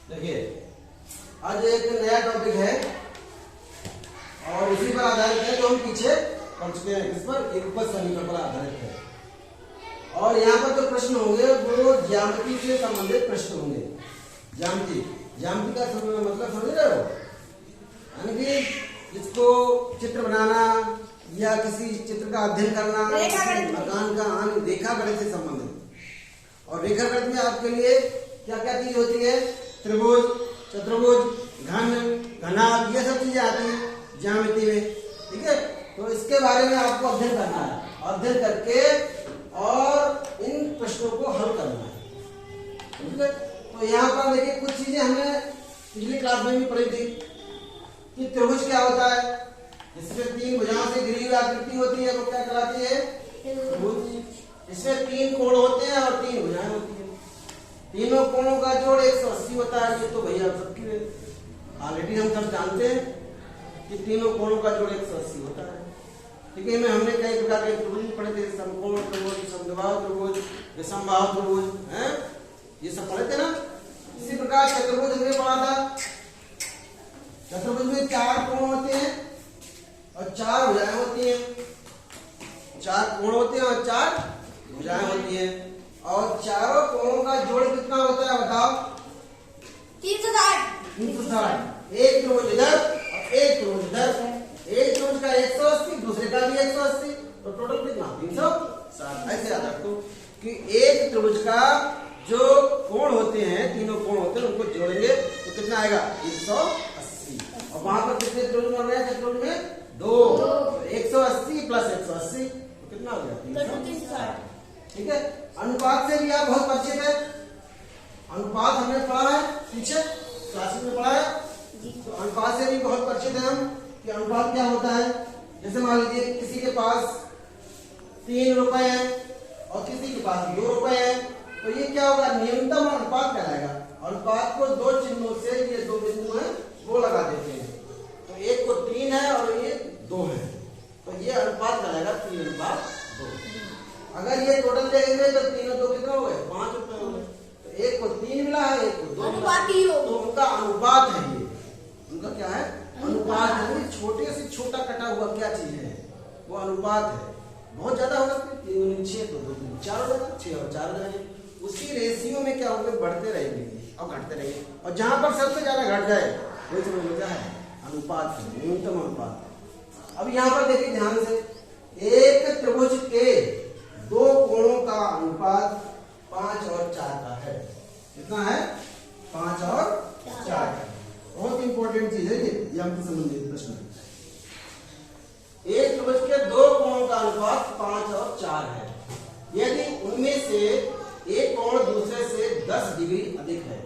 देखिए आज एक नया टॉपिक है और उसी पर आधारित है जो हम पीछे पढ़ चुके हैं। इस पर युगपत समीकरण पर आधारित है और यहाँ पर जो प्रश्न होंगे वो ज्यामिति से संबंधित प्रश्न होंगे। ज्यामिति का मतलब समझ रहे हो, यानी कि जिसको चित्र बनाना या किसी चित्र का अध्ययन करना, मकान का रेखा गणित से संबंधित। और रेखा गणित में आपके लिए क्या क्या चीज होती है, त्रिभुज, चतुर्भुज, घन, घनाभ, ये सब चीजें आती हैं ज्यामिति में। ठीक है, तो इसके बारे में आपको अध्ययन करना है, अध्ययन करके और इन प्रश्नों को हल करना है। ठीक है, तो यहाँ पर देखिए कुछ चीजें हमने पिछली क्लास में भी पढ़ी थी कि त्रिभुज क्या होता है, इसमें तीन भुजाओं से घिरी हुई आकृति होती है, वो क्या कहलाती है, त्रिभुज। इसमें तीन कोण होते हैं और तीन भुजाएं होती है। तीनों कोणों का जोड़ 180 होता है। ये तो भैया सबकी ऑलरेडी हम सब जानते हैं कि तीनों कोणों का जोड़ 180 होता है। ठीक है, हमने कई प्रकार के त्रिभुज पढ़े थे, समकोण त्रिभुज, समद्विबाहु त्रिभुज, विषमबाहु त्रिभुज, हैं ये सब पढ़े थे ना। इसी प्रकार चतुर्भुज हमने पढ़ा था। चतुर्भुज में 4 कोण होते हैं और 4 भुजाएं होती हैं। 4 कोण होते हैं और 4 भुजाएं होती हैं। और चारों कोणों का जोड़ कितना होता है बताओ? 360। 360। एक त्रिभुज इधर और एक त्रिभुज इधर। एक त्रिभुज का 180, दूसरे का भी 180, तो टोटल कितना? 360। ऐसे याद रखो कि एक त्रिभुज का जो कोण होते हैं, तीनों कोण होते हैं, उनको जोड़ेंगे तो कितना आएगा? 180। और वहां पर कितने त्रिभुज बन रहे हैं चतुर्भुज में? 2। 180 प्लस 180 तो कितना हो गया? 360। ठीक है, अनुपात से भी आप बहुत परिचित है। अनुपात हमने पढ़ा है पीछे क्लासेस में पढ़ा है, तो अनुपात से भी बहुत परिचित है हम कि अनुपात क्या होता है। जैसे मान लीजिए किसी के पास 3 रुपए है और किसी के पास 2 रुपए है, तो ये क्या होगा? न्यूनतम अनुपात कहलाएगा। अनुपात को 2 चिन्हों से, ये 2 बिंदु है वो लगा देते हैं, तो एक को 3 है और ये 2 है, तो ये अनुपात कहलाएगा 3:2। अगर ये टोटल देखेंगे तो 3 और 2 कितना हो गए? 5 रुपए हो गए। तो एक को 3 मिला है, एक को 2 मिला, तो उनका अनुपात है। ये उनका क्या है? अनुपात है। छोटे से छोटा कटा हुआ क्या चीज है, वो अनुपात है। बहुत ज्यादा होगा 3 गुना 6 तो 2 गुना 4 हो जाएगा, 6 और 4 हो जाएंगे। उसी रेशियो में क्या होगा? बढ़ते रहेंगे और घटते रहेंगे, और जहां पर सबसे ज्यादा घट जाए वही समझ में है अनुपात है, न्यूनतम अनुपात। अब यहाँ पर देखिए ध्यान से, एक त्रिभुज के 2 कोणों का अनुपात 5 और 4 का है। कितना है? 5 और 4 का। बहुत इंपॉर्टेंट चीज है ये हमसे संबंधित प्रश्न। एक त्रिभुज के 2 कोणों का अनुपात 5 और 4 है। यदि उनमें से एक कोण दूसरे से 10 डिग्री अधिक है,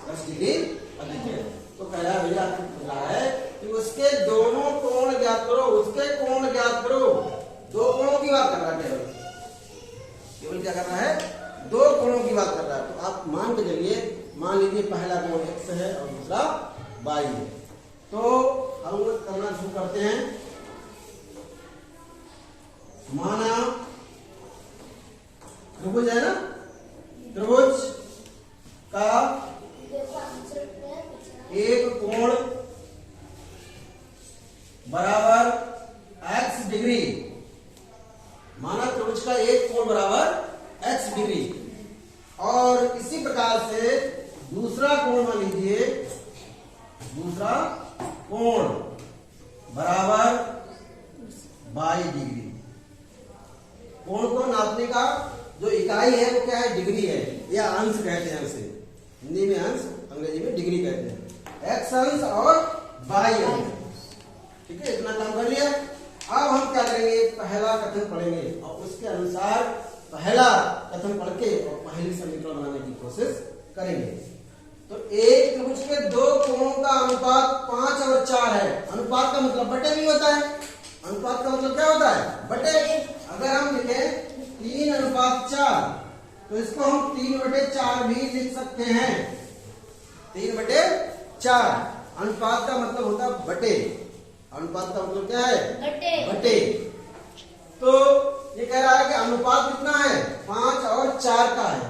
10 डिग्री अधिक है, तो पहला भैया रहा है कि उसके दोनों कोण ज्ञात करो। उसके कोण ज्ञात करो। 2 कोणों की बात कर रहा है, केवल क्या कर रहा है? 2 कोणों की बात कर रहा है। तो आप मान के चलिए, मान लीजिए पहला कोण x है और दूसरा y है, तो हम करना शुरू करते हैं। माना त्रिभुज है ना, त्रिभुज का एक कोण बराबर x डिग्री। माना त्रिभुज का एक कोण बराबर x डिग्री, और इसी प्रकार से दूसरा कोण मान लीजिए, दूसरा कोण बराबर y डिग्री। कोण को नापने का जो इकाई है वो क्या है? डिग्री है, या अंश कहते हैं उसे। हिंदी में अंश, अंग्रेजी में डिग्री कहते हैं। x अंश और y अंश। ठीक है, इतना काम कर लिया। अब हम क्या करेंगे? पहला कथन पढ़ेंगे और उसके अनुसार पहला कथन पढ़ के और पहली समीकरण बनाने की कोशिश करेंगे। तो एक त्रिभुज के 2 कोणों का अनुपात 5 और 4 है। अनुपात का मतलब बटे भी होता है। अनुपात का मतलब क्या होता है? बटे। अगर हम लिखें 3:4, तो इसको हम 3/4 भी लिख सकते हैं। 3/4 अनुपात का मतलब होता है बटे। अनुपात का मतलब क्या है? बटे। तो ये कह रहा है कि अनुपात कितना है? 5 और 4 का है।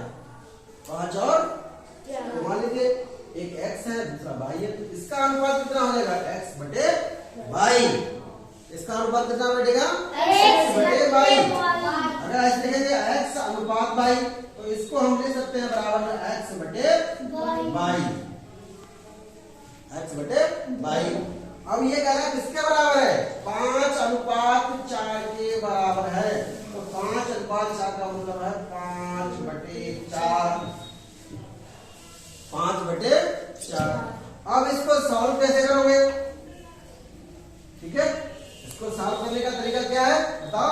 5 और मान लीजिए लीजिए, एक x है दूसरा y है, तो इसका अनुपात कितना हो जाएगा x बटे y। इसका अनुपात कितना बैठेगा x बटे y। अगर ऐसे लिखेंगे x अनुपात y तो इसको हम ले सकते हैं बराबर में x बटे y, x बटे y। अब ये कह रहा है किसके बराबर है, 5 अनुपात 4 के बराबर है। तो 5 अनुपात 4 का मतलब है 5 बटे 4, 5 बटे 4। अब इसको सॉल्व कैसे करोगे, ठीक है, इसको सॉल्व करने का तरीका क्या है बताओ।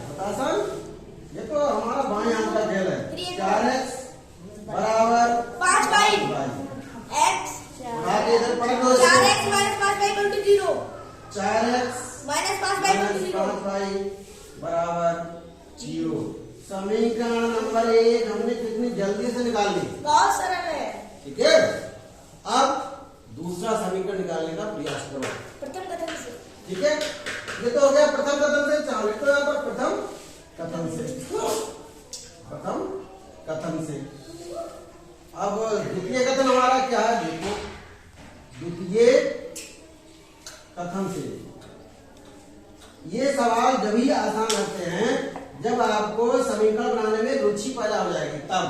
बता सर, ये तो हमारा बाएं हाथ का खेल है। 4x बराबर 5y, x आगे इधर पढ़ लो। 4x minus 5y equal to 0, 4x minus 5y equal to 0, 5y बराबर 0। समीकरण नंबर 1 हमने कितनी जल्दी से निकाल ली, बहुत सरल है। ठीक है। अब दूसरा समीकरण निकालने का प्रयास करो, प्रथम कथन से, ठीक है। ये तो हो गया प्रथम कथन से। चाहो लिखो यहाँ पर प्रथम कथन से, प्रथम कथन से। अब द्वितीय कथन हमारा क्या है देखो, द्वितीय कथन से ये सवाल जब ही आसान लगते हैं जब आपको समीकरण बनाने में रुचि पैदा हो जाएगी, तब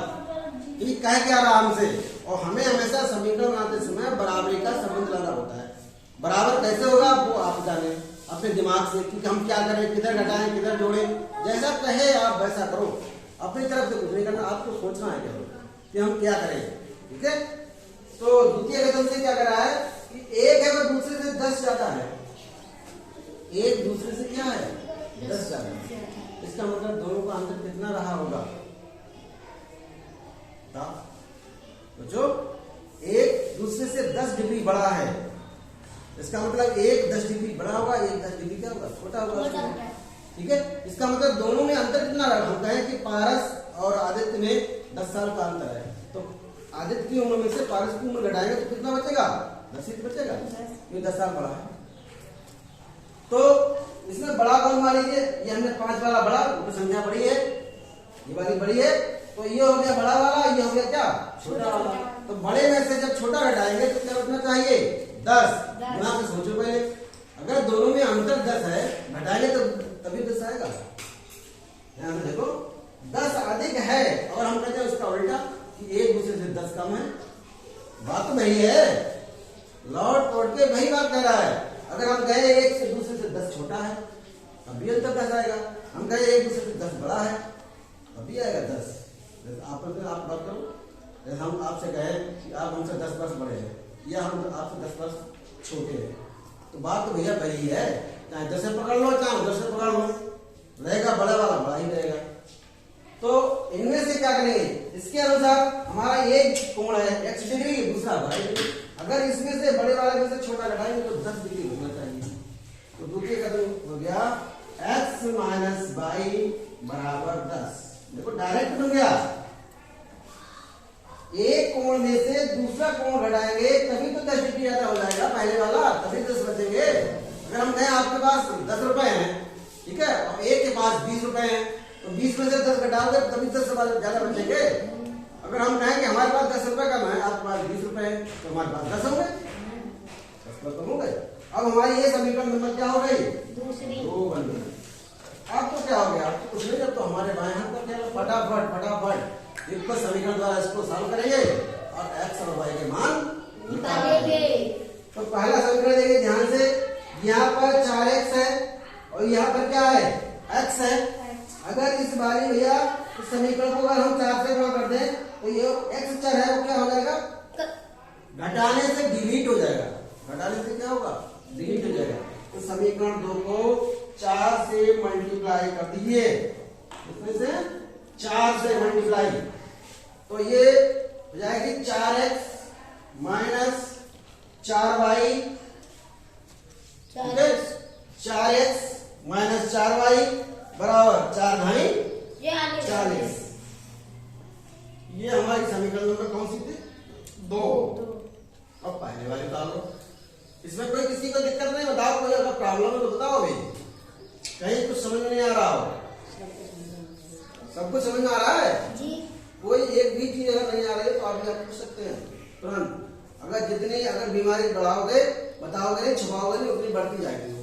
ये कह के आराम से। और हमें हमेशा समीकरण बनाते समय बराबरी का संबंध लाना होता है। बराबर कैसे होगा वो आप जाने अपने दिमाग से कि हम क्या करें, किधर घटाएं किधर जोड़ें, जैसा कहे आप वैसा करो। अपनी तरफ से कुछ नहीं करना, आपको सोचना है केवल कि हम क्या करें, ठीक है। तो द्वितीय कथन से क्या करा है कि एक है वो दूसरे से 10 ज्यादा है, एक दूसरे से क्या है 10 ज्यादा है। इसका मतलब दोनों का अंतर कितना रहा होगा बच्चों, एक दूसरे से 10 डिग्री बड़ा है। इसका मतलब एक 10 डिग्री बड़ा होगा, एक 10 डिग्री क्या होगा छोटा होगा, ठीक है। इसका मतलब दोनों में अंतर कितना रहा, हम कहें कि पारस और आदित्य में 10 साल का अंतर है, तो आदित्य की उम्र में से पारस की उम्र घटाएंगे तो कितना बचेगा 10 ही बचेगा, क्योंकि 10 साल बड़ा है। तो इसमें बड़ा कौन मान लीजिए, ये हमने 5 वाला बड़ा, तो संख्या बड़ी है, ये वाली बड़ी है, तो ये हो गया बड़ा वाला, ये हो गया क्या छोटा वाला। तो बड़े में से जब छोटा घटाएंगे तो क्या बचना चाहिए 10। गुना से सोचो पहले, अगर दोनों में अंतर 10 है घटाएंगे तो तभी 10 आएगा। ध्यान से देखो 10 अधिक है और हम कहते हैं उसका उल्टा कि एक दूसरे से 10 कम है। बात तो वही है, लौट पौट के वही बात कह रहा है। अगर हम कहें एक से दूसरे से 10 छोटा है तभी अंतर 10 आएगा, हम कहें एक दूसरे से 10 बड़ा है तभी आएगा 10। आप बात करो, जैसे हम आपसे कहें कि आप हमसे 10 वर्ष बड़े हैं या हम आपसे 10 वर्ष छोटे हैं, तो बात तो भैया वही है, चाहे 10 से पकड़ लो चाहे 10 से पकड़ लो, रहेगा बड़ा वाला बड़ा ही रहेगा। तो इनमें से क्या करेंगे, इसके अनुसार हमारा एक कोण है x डिग्री, दूसरा y डिग्री। अगर इसमें से बड़े वाले में से छोटा घटाएंगे तो 10 डिग्री होना चाहिए। तो द्वितीय कथन हो गया x माइनस y बराबर 10। देखो डायरेक्ट बन गया, एक कोण में से दूसरा कोण घटाएंगे तभी तो 10 डिग्री ज्यादा हो जाएगा पहले वाला, तभी 10 बचेंगे। अगर हम कहें आपके पास 10 रुपए हैं, ठीक है, और एक के पास 20 रुपए हैं, तो 20 में से 10 घटाओगे तभी 10 ज्यादा बचेंगे। अगर हम कहें कि हमारे पास 10 रुपए कम है, आपके पास 20 रुपए है, तो हमारे पास 10 हो गए, 10 कम हो गए। अब हमारी ये समीकरण नंबर क्या हो गई, दूसरी 2 बन गई। अब तो क्या हो गया, अब तो कुछ नहीं, जब तो हमारे बाएं हाथ का खेल, फटाफट इसको समीकरण द्वारा इसको सॉल्व करेंगे और x और y के मान निकालेंगे। तो पहला समीकरण देखिए ध्यान से, यहाँ पर 4x है और यहाँ पर क्या है x है। अगर इस बारी भैया इस समीकरण को अगर हम 4 से गुणा कर दें तो ये x चर है वो क्या हो जाएगा, घटाने से डिलीट हो जाएगा, घटाने से क्या होगा डिलीट हो जाएगा। तो समीकरण 2 को 4 से मल्टीप्लाई कर दीजिए, इसमें से 4 से मल्टीप्लाई, तो ये हो जाएगी 4x minus 4y, 4x minus 4y बराबर 4 भाई 40। ये हमारी समीकरण नंबर कौन सी थी 2। अब पहले वाली उतार लो, इसमें कोई किसी को दिक्कत नहीं, बताओ कोई अगर प्रॉब्लम है तो बताओ भाई, कहीं कुछ समझ में नहीं आ रहा हो, सब कुछ समझ में आ रहा है जी, कोई एक भी चीज अगर नहीं आ रही है तो आप भी आप पूछ सकते हैं तुरंत। अगर बीमारी बढ़ाओगे, बताओगे नहीं, छुपाओगे नहीं, उतनी बढ़ती जाएगी वो।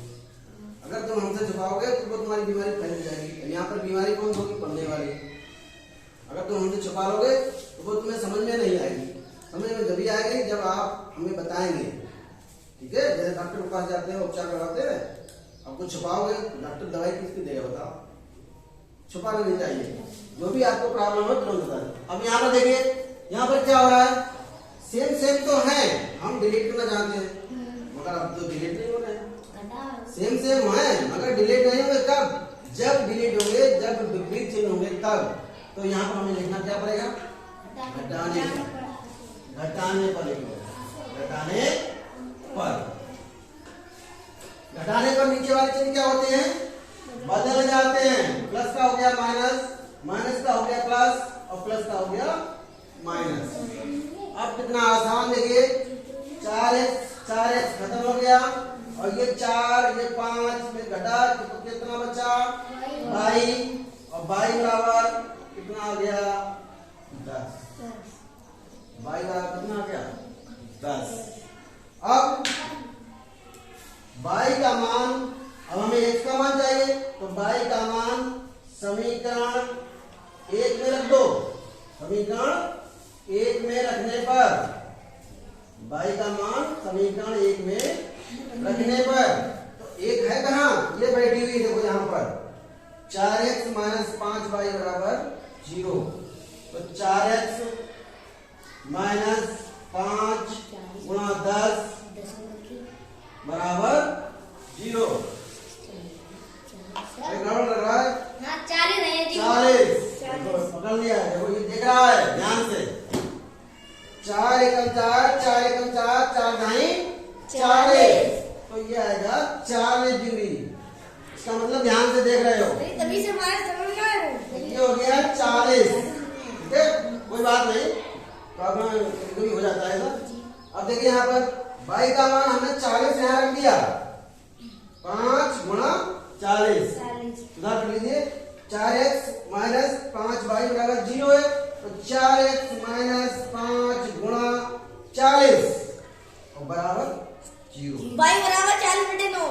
अगर तुम हमसे छुपाओगे तो वो तुम्हारी बीमारी फैल जाएगी। यहाँ पर बीमारी कौन होगी? पढ़ने वाली। अगर तुम हमसे छुपा लोगे तो वो तुम्हें समझ में नहीं आएगी। समझ में जब आएगी जब आप हमें बताएंगे। ठीक है, जैसे डॉक्टर के पास जाते हैं, उपचार करवाते हैं, अब कुछ छुपाओगे डॉक्टर दवाई किसकी देगा बताओ? छुपाना नहीं चाहिए। जो भी आपको प्रॉब्लम हो तुरंत बताएं। अब यहाँ पर देखिए, यहाँ पर क्या हो रहा है? सेम तो है, हम डिलीट करना चाहते हैं मगर अब तो डिलीट नहीं हो रहे हैं। सेम है मगर डिलीट नहीं होंगे। कब? जब डिलीट होंगे, जब विपरीत चिन्ह होंगे तब। तो यहाँ पर हमें लिखना क्या पड़ेगा? घटाने पर लिखो। घटाने पर नीचे वाले चिन्ह क्या होते हैं? बदल जाते हैं। प्लस का हो गया माइनस, माइनस का हो गया प्लस और प्लस का हो गया माइनस। अब कितना आसान, देखिए 4x खत्म हो गया और ये 4 ये 5 में घटा तो कितना बचा? 22 और 22 बराबर कितना आ गया? 10। 22 बराबर कितना आ गया? 10। अब 22 का मान, अब हमें x का मान चाहिए तो 22 का मान समीकरण 1 में रख दो। समीकरण 1 में रखने पर 22 का मान समीकरण 1 में रखने पर तो 1 है कहाँ? ये बैठी हुई, देखो यहाँ पर 4x माइनस 5y बराबर 0। तो 4x माइनस 5 गुणा 10 बराबर 0। गड़बड़ लग रहा है? 40 पकड़ लिया है। देखो ये देख रहा है ध्यान से। 4 एकम 4, 4 एकम 4, 4 ढाई 40। तो ये आएगा 40 डिग्री। इसका मतलब ध्यान से देख रहे हो। तभी से हमारा समझ में आया। ये हो गया 40। ठीक है, कोई बात नहीं, प्रॉब्लम कभी हो जाता है ना। अब देखिए यहाँ पर 22 का मान हमने 40 यहाँ रख दिया। 5 गुणा 40 सुधार कर लीजिए। 4x माइनस 5y बराबर 0 है तो 4x माइनस 5 गुणा 40 और बराबर 0। y बराबर 40/9।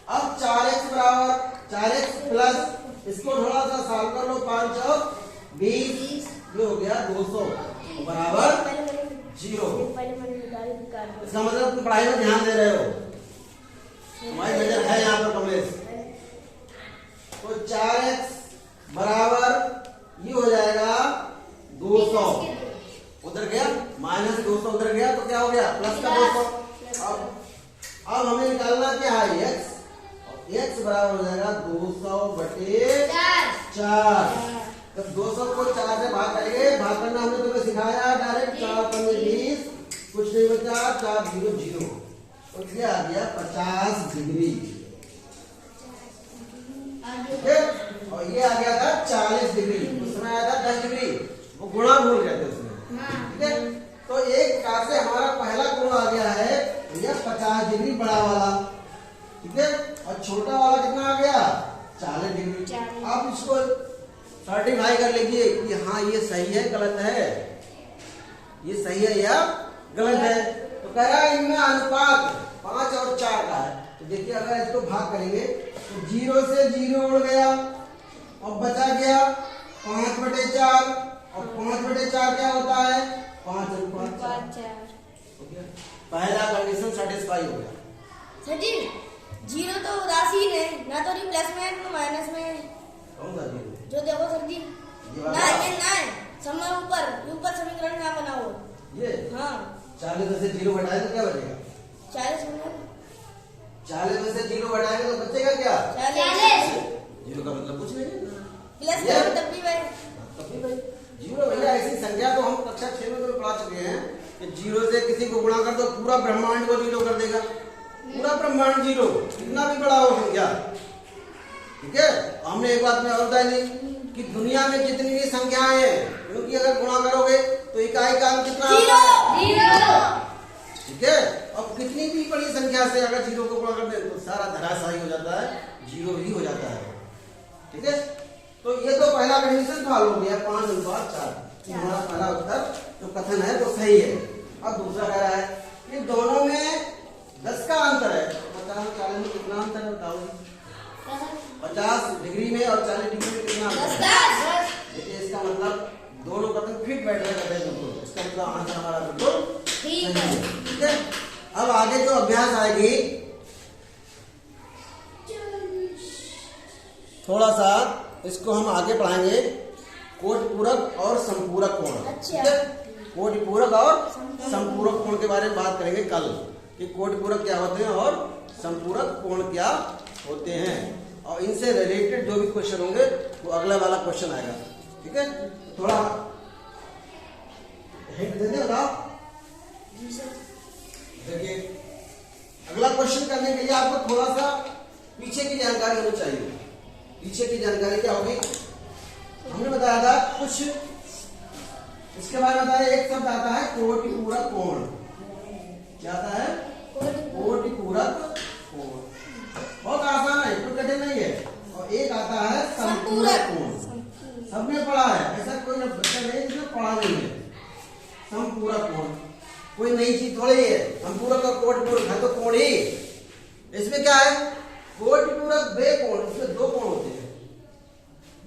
अब 4x बराबर 4x प्लस इसको थोड़ा सा सॉल्व कर लो। 5 चौक 20 ये हो गया 200 और बराबर 0। इसका मतलब तुम पढ़ाई में ध्यान दे रहे हो। तुम्हारी नजर है यहाँ पर कमलेश। तो 4x बराबर ये हो जाएगा 200। उधर गया माइनस 200 उधर गया तो क्या हो गया? प्लस का 200। अब हमें निकालना क्या है? x बराबर हो जाएगा 200/4। जब 200 को 4 से भाग करेंगे, भाग करना हमने तुम्हें सिखाया डायरेक्ट। 4 × 20 कुछ नहीं बचा, 4 0 0 तो ये आ गया 50 डिग्री। ठीक है, और ये आ गया था 40 डिग्री। उस समय आया था 10 डिग्री, वो गुणा भूल गए थे उसमें। ठीक है, तो एक प्रकार से हमारा पहला गुण आ गया है ये 50 डिग्री बड़ा वाला। ठीक है, और छोटा वाला कितना आ गया? 40 डिग्री। आप इसको सर्टिफाई कर लीजिए कि हाँ ये सही है गलत है, ये सही है या गलत है। तो कह रहा है इनमें अनुपात 5 और 4 का है। तो देखिए अगर इसको भाग करेंगे तो 0 से 0 उड़ गया और बचा गया 5/4 और 5/4 क्या होता है? 5/4। पहला कंडीशन सेटिस्फाई हो गया। सर जी 0 तो उदासीन है ना, तो नहीं प्लस में है तो माइनस में है। कौन सा 0? जो देखो सर जी ना, ये ना है समय ऊपर समीकरण ना बनाओ ये। हाँ 40 में से 0 घटाए तो क्या बचेगा? 40 में 40 में से 0 घटाएंगे तो बचेगा क्या? 40। 0 का मतलब कुछ नहीं है। प्लस में तब भी भाई 0 भैया ऐसी संख्या तो हम कक्षा 6 में तो पढ़ा चुके हैं कि 0 से किसी को गुणा कर दो पूरा ब्रह्मांड को 0 कर देगा। पूरा ब्रह्मांड 0, कितना भी बड़ा हो संख्या। ठीक है, हमने एक बात में और बताई कि दुनिया में जितनी भी संख्याएं हैं उनकी अगर गुणा करोगे तो इकाई का अंक कितना आता? ठीक है, अब कितनी भी बड़ी संख्या से अगर 0 को गुणा कर दे तो सारा धराशायी हो जाता है, 0 ही हो जाता है। ठीक है, तो ये तो पहला कंडीशन सॉल्व हो गया 5:4। हमारा पहला उत्तर जो कथन है वो सही है। अब दूसरा कह रहा है कि दोनों में 10 का अंतर है। 50 और 40 में कितना अंतर है बताओ? 50 डिग्री में और 40 डिग्री में कितना अंतर है? देखिए इसका मतलब दोनों कथन फिट बैठ रहे हैं बिल्कुल। इसका मतलब आंसर हमारा बिल्कुल ठीक है। ठीक है। अब आगे जो अभ्यास आएगी थोड़ा सा इसको हम आगे पढ़ाएंगे। कोटि पूरक और संपूरक कोण। अच्छा। कोटि पूरक और संपूरक कोण के बारे में बात करेंगे कल कि कोटि पूरक क्या होते हैं और संपूरक कोण क्या होते हैं, और इनसे रिलेटेड जो भी क्वेश्चन होंगे वो अगला वाला क्वेश्चन आएगा। ठीक है, थोड़ा हिंट दे दें बताओ। देखिए अगला क्वेश्चन करने के लिए आपको थोड़ा सा पीछे की जानकारी होनी चाहिए। पीछे की जानकारी क्या होगी? हमने बताया था कुछ इसके बारे में बताया। एक शब्द आता है कोटि पूरक कोण। क्या आता है? कोटि पूरक कोण। बहुत आसान है, कोई कठिन नहीं है। और एक आता है संपूरक कोण। सबने पढ़ा है, ऐसा कोई बच्चा नहीं जिसने पढ़ा नहीं है। संपूरक कोण कोई नई चीज थोड़ी है। संपूरक और कोटि पूरक है तो कोण ही। इसमें क्या है? कोटि पूरक वे कोण, इसमें दो कोण होते हैं।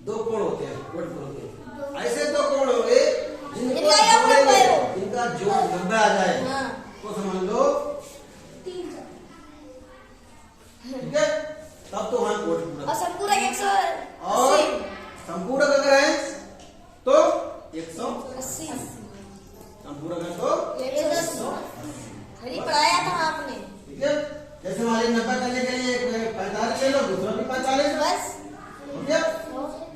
दो कोण होते हैं कोटि पूरक के। ऐसे दो कोण होंगे जिनका जोड़ 90 आ जाए तो समझ लो ठीक है, तब तो वहां कोटि पूरक। और संपूरक 180 और संपूरक अगर है तो 180। संपूरक है तो 180 हरी पढ़ाया था आपने। ठीक है। जैसे मान लीजिए 90 करने के लिए 45 ले लो, दूसरा भी 45 बस हो गया।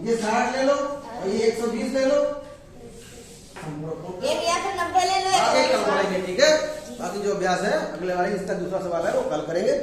ये 60 ले लो और ये 120 ले लो। एक या फिर 90 ले लो। आगे कल पढ़ेंगे। ठीक है, बाकी जो अभ्यास है अगले वाले इसका दूसरा सवाल है वो कल करेंगे।